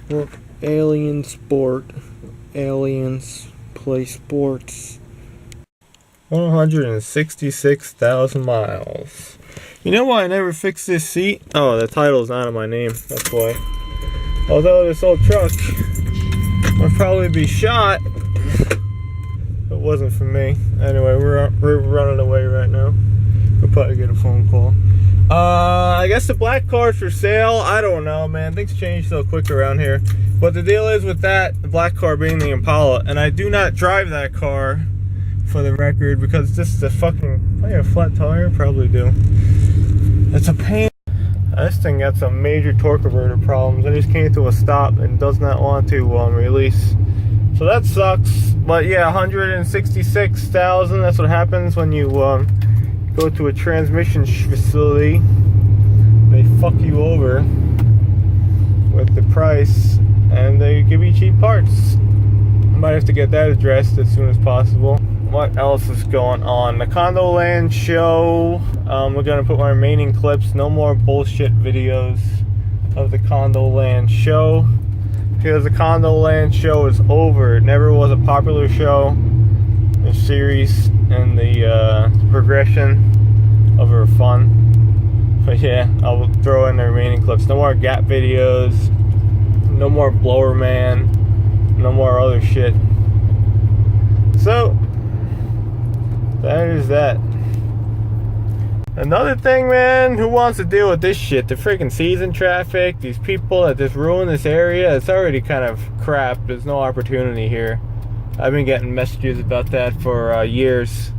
Look, Alien Sport. Aliens play sports. 166,000 miles. You know why I never fixed this seat? Oh, the title's not on my name. That's why. Although this old truck would probably be shot if it wasn't for me. Anyway, we're running away right now. We'll probably get a phone call. I guess the black car's for sale. I don't know, man. Things change so quick around here. But the deal is with that, the black car being the Impala, and I do not drive that car, for the record, because this is a fucking... I have a flat tire? Probably do. It's a pain. This thing got some major torque converter problems. I just came to a stop and does not want to release. So that sucks. But yeah, 166,000. That's what happens when you go to a transmission facility. They fuck you over with the price, and they give you cheap parts. I might have to get that addressed as soon as possible. What else is going on? The Condo Land show. We're gonna put my remaining clips. No more bullshit videos of the Condo Land show, because the Condo Land show is over. It never was a popular show. The series and the progression of her fun. But yeah, I'll throw in the remaining clips. No more Gap videos. No more Blower Man. No more other shit. So that is that. Another thing, man, who wants to deal with this shit? The freaking season traffic, these people that just ruin this area. It's already kind of crap. There's no opportunity here. I've been getting messages about that for years.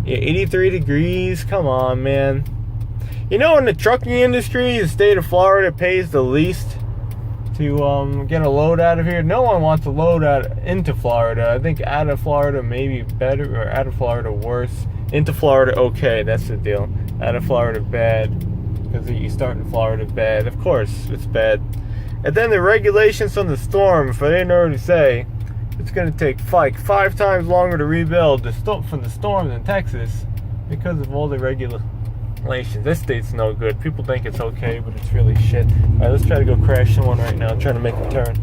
Yeah, 83 degrees, come on, man. You know, in the trucking industry, the state of Florida pays the least to get a load out of here. No one wants to load out into Florida. I think out of Florida maybe better, or out of Florida worse. Into Florida okay, that's the deal. Out of Florida bad, because you start in Florida bad. Of course it's bad. And then the regulations from the storm, if I didn't already say, it's going to take like 5 times longer to rebuild from the storms in Texas because of all the regulations. This state's no good. People think it's okay, but it's really shit. Alright, let's try to go crash someone right now. I'm trying to make a turn.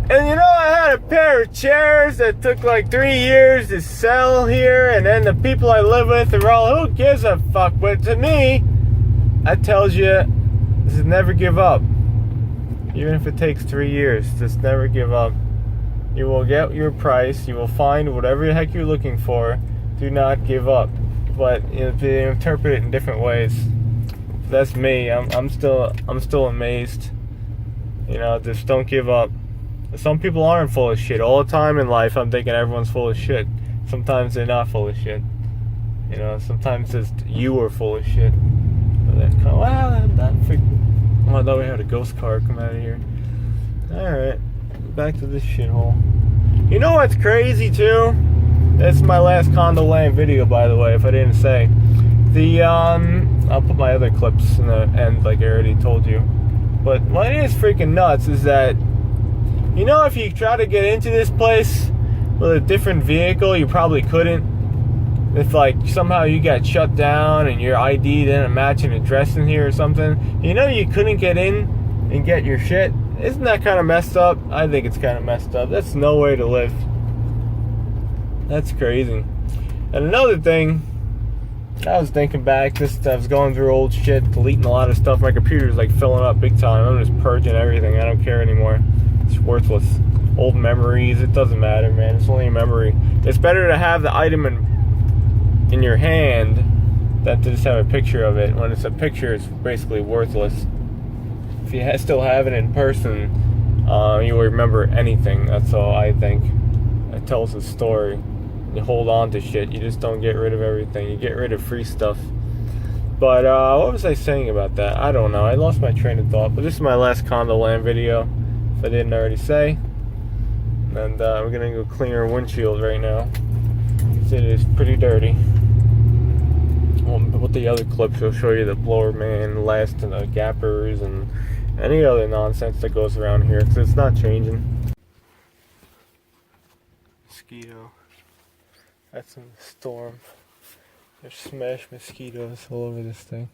And you know, I had a pair of chairs that took like 3 years to sell here, and then the people I live with are all, who gives a fuck? But to me, I tells you, this is never give up. Even if it takes 3 years, just never give up. You will get your price. You will find whatever the heck you're looking for. Do not give up. But they interpret it in different ways. That's me. I'm still amazed. You know, just don't give up. Some people aren't full of shit. All the time in life, I'm thinking everyone's full of shit. Sometimes they're not full of shit. You know, sometimes just you are full of shit. But then, well, that freaking... Oh, I thought we had a ghost car come out of here. Alright, back to this shithole. You know what's crazy too? This is my last Condo Land video, by the way, if I didn't say. I'll put my other clips in the end, like I already told you. But what is freaking nuts is that, you know, if you try to get into this place with a different vehicle, you probably couldn't. If like somehow you got shut down and your ID didn't match an address in here or something, you know, you couldn't get in and get your shit. Isn't that kind of messed up? I think it's kind of messed up. That's no way to live. That's crazy. And another thing, I was thinking back, I was going through old shit, deleting a lot of stuff. My computer's like filling up big time. I'm just purging everything. I don't care anymore. It's worthless. Old memories, it doesn't matter, man. It's only a memory. It's better to have the item in your hand than to just have a picture of it. When it's a picture, it's basically worthless. If you still have it in person, you will remember anything. That's all I think. It tells a story. You hold on to shit. You just don't get rid of everything. You get rid of free stuff. But what was I saying about that? I don't know. I lost my train of thought. But this is my last Condo Land video, if I didn't already say. And we're gonna go clean our windshield right now. It is pretty dirty. With the other clips, will show you the Blower Man, Last, and the Gappers, and any other nonsense that goes around here, because it's not changing. Mosquito. That's in the storm. There's smashed mosquitoes all over this thing.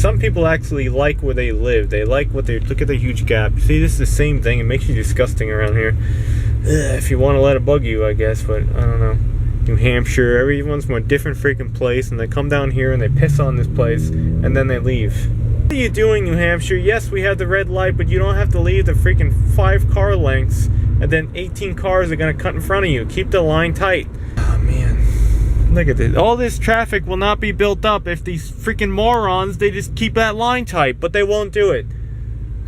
some people actually like where they live. They like what they look at the huge gap. See, this is the same thing. It makes you disgusting around here. Ugh, if you want to let it bug you, I guess, but I don't know. New Hampshire, everyone's from a different freaking place, and they come down here and they piss on this place, and then they leave. What are you doing, New Hampshire? Yes, we have the red light, but you don't have to leave the freaking 5 car lengths, and then 18 cars are gonna cut in front of you. Keep the line tight. Oh man, look at this. All this traffic will not be built up if these freaking morons, they just keep that line tight, but they won't do it.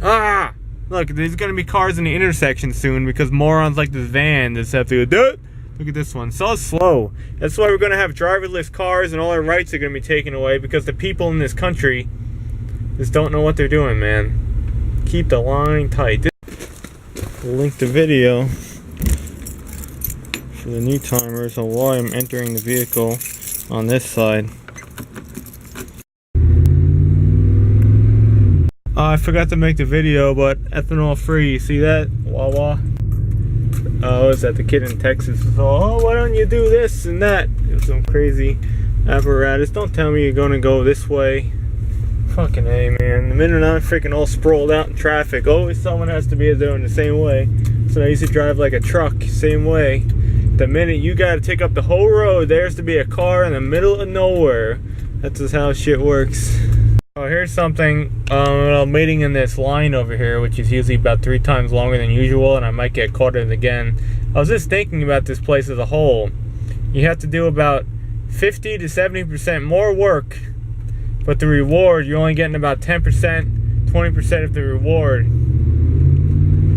Ah! Look, there's gonna be cars in the intersection soon because morons like this van just have to do it. Look at this one, so slow. That's why we're gonna have driverless cars and all our rights are gonna be taken away because the people in this country just don't know what they're doing, man. Keep the line tight. We'll link the video for the new timers on why I'm entering the vehicle on this side. I forgot to make the video, but ethanol free. See that? Wawa. Oh, is that the kid in Texas? Oh, why don't you do this and that? It was some crazy apparatus. Don't tell me you're gonna go this way. Fucking A, man. The minute I'm freaking all sprawled out in traffic, always someone has to be doing the same way. So I used to drive like a truck, same way. The minute you gotta take up the whole road, there's to be a car in the middle of nowhere. That's just how shit works. Oh, here's something. I'm waiting in this line over here, which is usually about 3 times longer than usual, and I might get caught in it again. I was just thinking about this place as a whole. You have to do about 50 to 70% more work, but the reward, you're only getting about 10%, 20% of the reward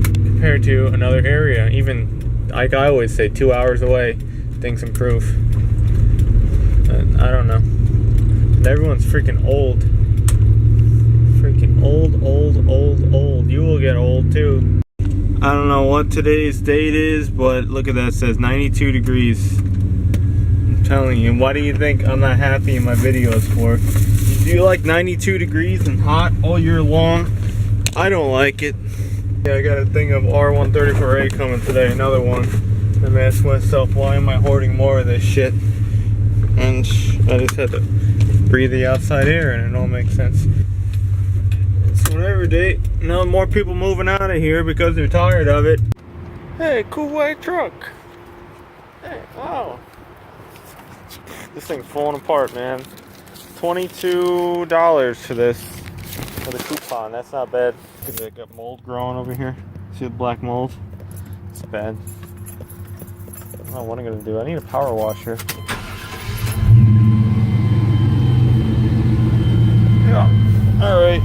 compared to another area. Even, like I always say, 2 hours away, things improve. But I don't know. And everyone's freaking old. Freaking old. You will get old too. I don't know what today's date is, but look at that, it says 92 degrees. I'm telling you, why do you think I'm not happy in my videos for? Do you like 92 degrees and hot all year long? I don't like it. Yeah, I got a thing of R134A coming today, another one. I'm asking myself, why am I hoarding more of this shit? And I just had to breathe the outside air and it all makes sense. Whatever date. No more people moving out of here because they're tired of it. Hey, cool white truck. Hey, wow. This thing's falling apart, man. $22 for this. For the coupon. That's not bad. Because I got mold growing over here. See the black mold? It's bad. I don't know what I'm gonna do. I need a power washer. Yeah. Alright.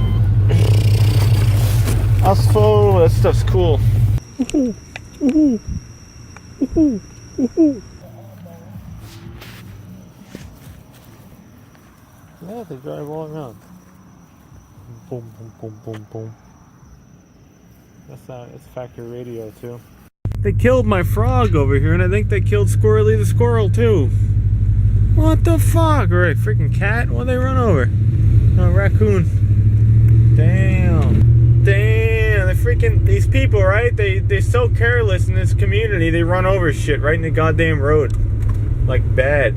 Asphalt, that stuff's cool. Yeah, they drive all around. Boom, boom, boom, boom, boom. That's factory radio too. They killed my frog over here, and I think they killed Squirrely the squirrel too. What the fuck? Or a freaking cat? What'd they run over? A raccoon. Damn. Damn, these people, right? They're so careless in this community, they run over shit right in the goddamn road. Like bad.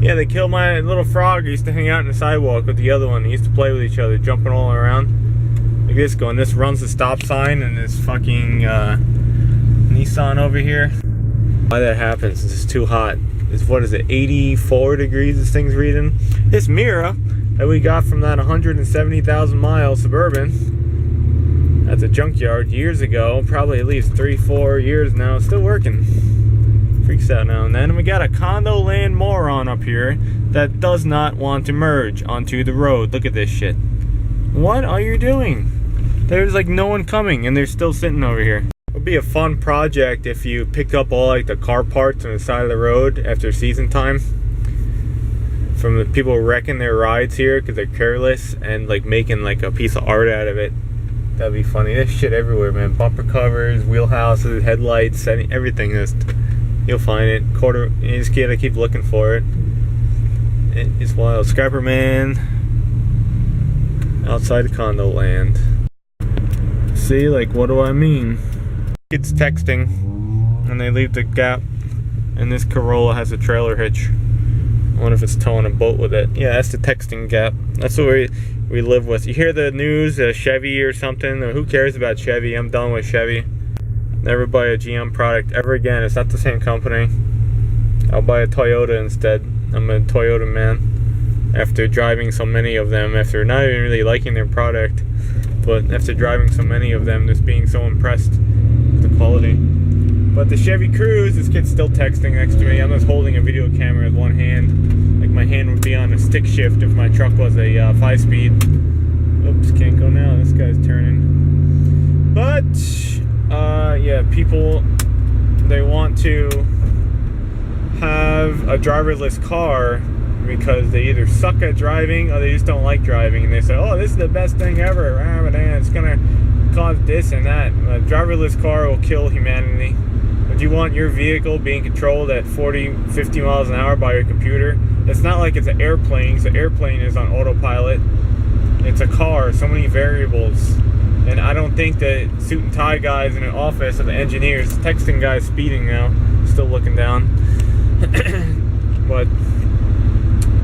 Yeah, they killed my little frog. He used to hang out in the sidewalk with the other one. They used to play with each other, jumping all around. Like this going, this runs the stop sign and this fucking Nissan over here. Why that happens, it's just too hot. It's, what is it, 84 degrees this thing's reading? This Mira that we got from that 170,000 mile Suburban at the junkyard years ago, probably at least 3-4 years now, it's still working. Freaks out now and then. And we got a condo land moron up here that does not want to merge onto the road. Look at this shit. What are you doing? There's like no one coming and they're still sitting over here. It would be a fun project if you picked up all like the car parts on the side of the road after season time from the people wrecking their rides here because they're careless, and like making like a piece of art out of it. That'd be funny. There's shit everywhere, man. Bumper covers, wheelhouses, headlights, everything. You'll find it. You just gotta keep looking for it. It's wild. Scrapper man outside of condo land. See, like, what do I mean? It's texting, and they leave the gap, and this Corolla has a trailer hitch I wonder if it's towing a boat with it. Yeah, that's the texting gap. That's what we live with. You hear the news, Chevy or something, who cares about Chevy? I'm done with Chevy. Never buy a GM product ever again. It's not the same company. I'll buy a Toyota instead. I'm a Toyota man. After driving so many of them, after not even really liking their product, but after driving so many of them, just being so impressed with the quality. But the Chevy Cruze, this kid's still texting next to me. I'm just holding a video camera with one hand. Like my hand would be on a stick shift if my truck was a 5-speed. Oops, can't go now. This guy's turning. But, yeah, people, they want to have a driverless car because they either suck at driving or they just don't like driving. And they say, oh, this is the best thing ever. It's going to cause this and that. A driverless car will kill humanity. If you want your vehicle being controlled at 40, 50 miles an hour by your computer, it's not like it's an airplane. So airplane is on autopilot. It's a car, so many variables. And I don't think that suit and tie guys in an office or the engineers, texting guys speeding now, still looking down. But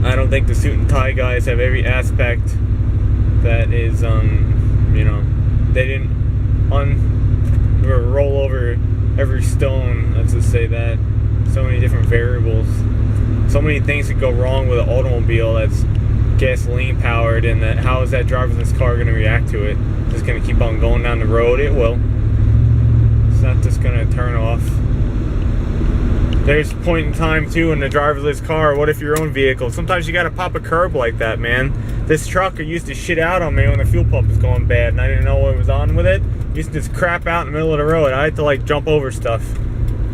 I don't think the suit and tie guys have every aspect that is, you know, they didn't roll over every stone, let's just say that. So many different variables. So many things could go wrong with an automobile that's gasoline powered, and that how is that driverless car going to react to it? Just going to keep on going down the road? It will. It's not just going to turn off. There's a point in time too in the driverless car, what if your own vehicle? Sometimes you got to pop a curb like that, man. This truck used to shit out on me when the fuel pump was going bad and I didn't know what was on with it. It used to just crap out in the middle of the road. I had to like jump over stuff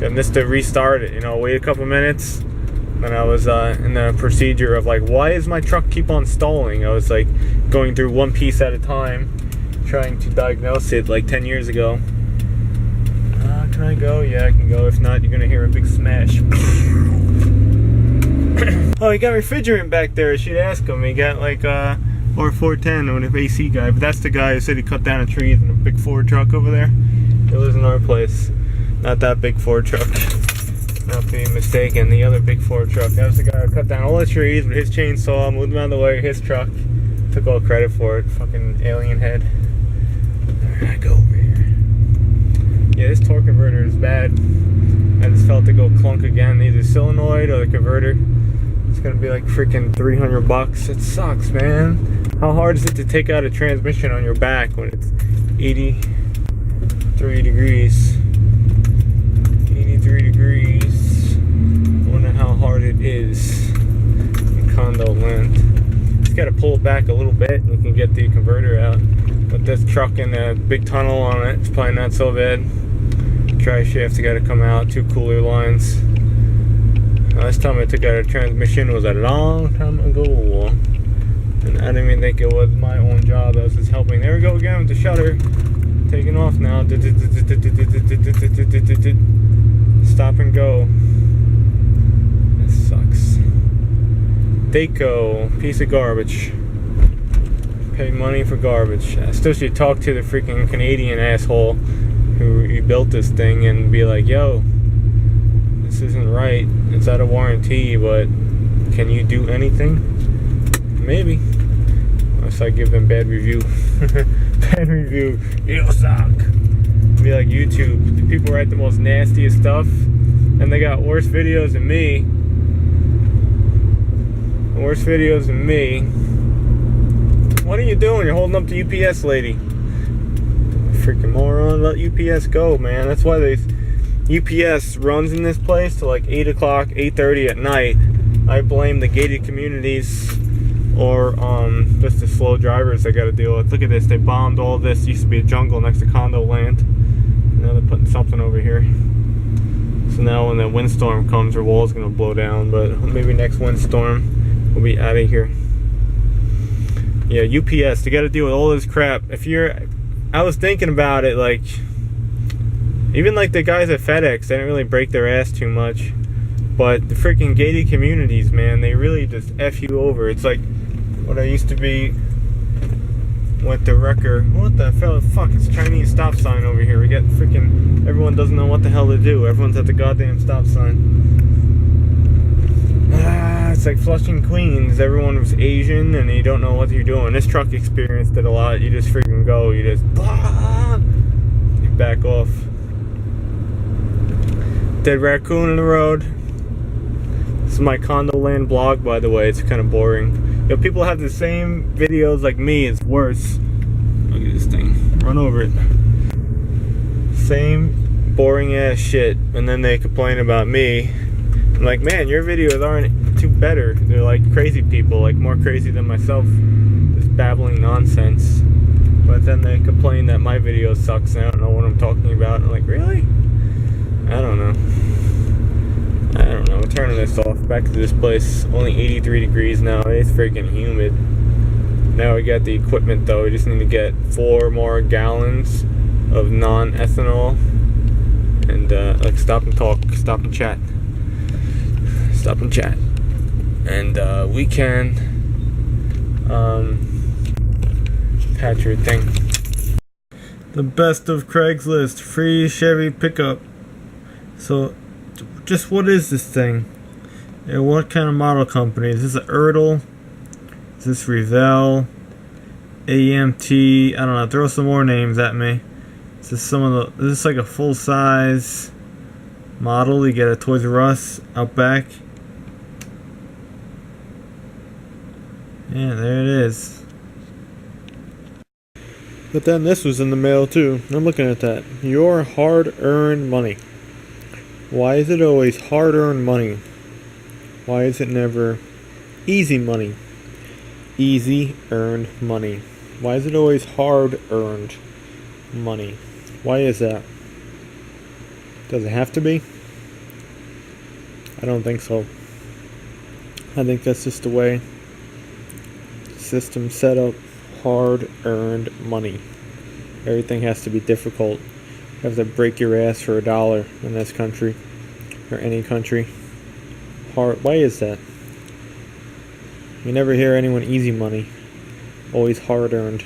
and just to restart it, you know, wait a couple minutes. And I was in the procedure of like, why does my truck keep on stalling? I was like going through one piece at a time, trying to diagnose it like 10 years ago. Can I go? Yeah, I can go. If not, you're gonna hear a big smash. Oh, he got refrigerant back there. I should ask him. He got like or 410 or an AC guy, but that's the guy who said he cut down a tree in a big Ford truck over there. He lives in our place. Not that big Ford truck. Not being mistaken. The other big Ford truck. That was the guy who cut down all the trees with his chainsaw, moved them out of the way. His truck. Took all credit for it. Fucking alien head. Alright, go over here. Yeah, this torque converter is bad. I just felt it go clunk again. Either solenoid or the converter. It's gonna be like freaking $300. It sucks, man. How hard is it to take out a transmission on your back when it's 83 degrees? 83 degrees. I wonder how hard it is in Condo land. Just gotta pull it back a little bit and you can get the converter out. With this truck and a big tunnel on it, it's probably not so bad. Dry shaft's gotta come out, 2 cooler lines. Last time I took out a transmission was a long time ago. And I didn't even think it was my own job. I was just helping. There we go again with the shutter. Taking off now. Stop and go. This sucks. Deco, piece of garbage. Pay money for garbage. I still should talk to the freaking Canadian asshole who built this thing and be like, yo, this isn't right. It's out of warranty, but can you do anything? Maybe. Unless I give them bad review. Bad review. You suck. Be like YouTube. People write the most nastiest stuff, and they got worse videos than me. Worse videos than me. What are you doing? You're holding up the UPS lady. Freaking moron. Let UPS go, man. That's why they UPS runs in this place till like 8 o'clock, 8:30 at night. I blame the gated communities or just the slow drivers they got to deal with. Look at this. They bombed all this. Used to be a jungle next to Condo land. Now they're putting something over here. So now when the windstorm comes, their wall's going to blow down. But maybe next windstorm, we'll be out of here. Yeah, UPS. They got to deal with all this crap. I was thinking about it, like, even like the guys at FedEx, they didn't really break their ass too much. But the freaking gated communities, man, they really just F you over. It's like what I used to be with the wrecker. What the fuck? It's a Chinese stop sign over here. We got freaking, everyone doesn't know what the hell to do. Everyone's at the goddamn stop sign. It It's like Flushing, Queens. Everyone was Asian and you don't know what you're doing. This truck experienced it a lot. You just freaking go. You just you back off. Dead raccoon in the road. This is my Condo Land blog, by the way. It's kind of boring. You know, people have the same videos like me. It's worse. Look at this thing. Run over it. Same boring ass shit. And then they complain about me. I'm like, man, your videos aren't too better. They're like crazy people, like more crazy than myself, just babbling nonsense. But then they complain that my video sucks and I don't know what I'm talking about. I'm like, really? I don't know. I'm turning this off. Back to this place. Only 83 degrees now. It's freaking humid. Now we got the equipment though. We just need to get 4 more gallons of non-ethanol. And like, stop and talk. Stop and chat. Stop and chat. And we can patch your thing. The best of Craigslist. Free Chevy pickup. So, just what is this thing? Yeah, what kind of model company? Is this an Erdl? Is this Revell? AMT? I don't know. Throw some more names at me. Is this some of the? Is this like a full size model? You get a Toys R Us out back. Yeah, there it is. But then this was in the mail too. I'm looking at that. Your hard-earned money. Why is it always hard-earned money? Why is it never easy money? Easy earned money. Why is it always hard-earned money? Why is that? Does it have to be? I don't think so. I think that's just the way the system set up. Hard-earned money. Everything has to be difficult. You have to break your ass for $1 in this country, or any country. Why is that? You never hear anyone easy money. Always hard-earned.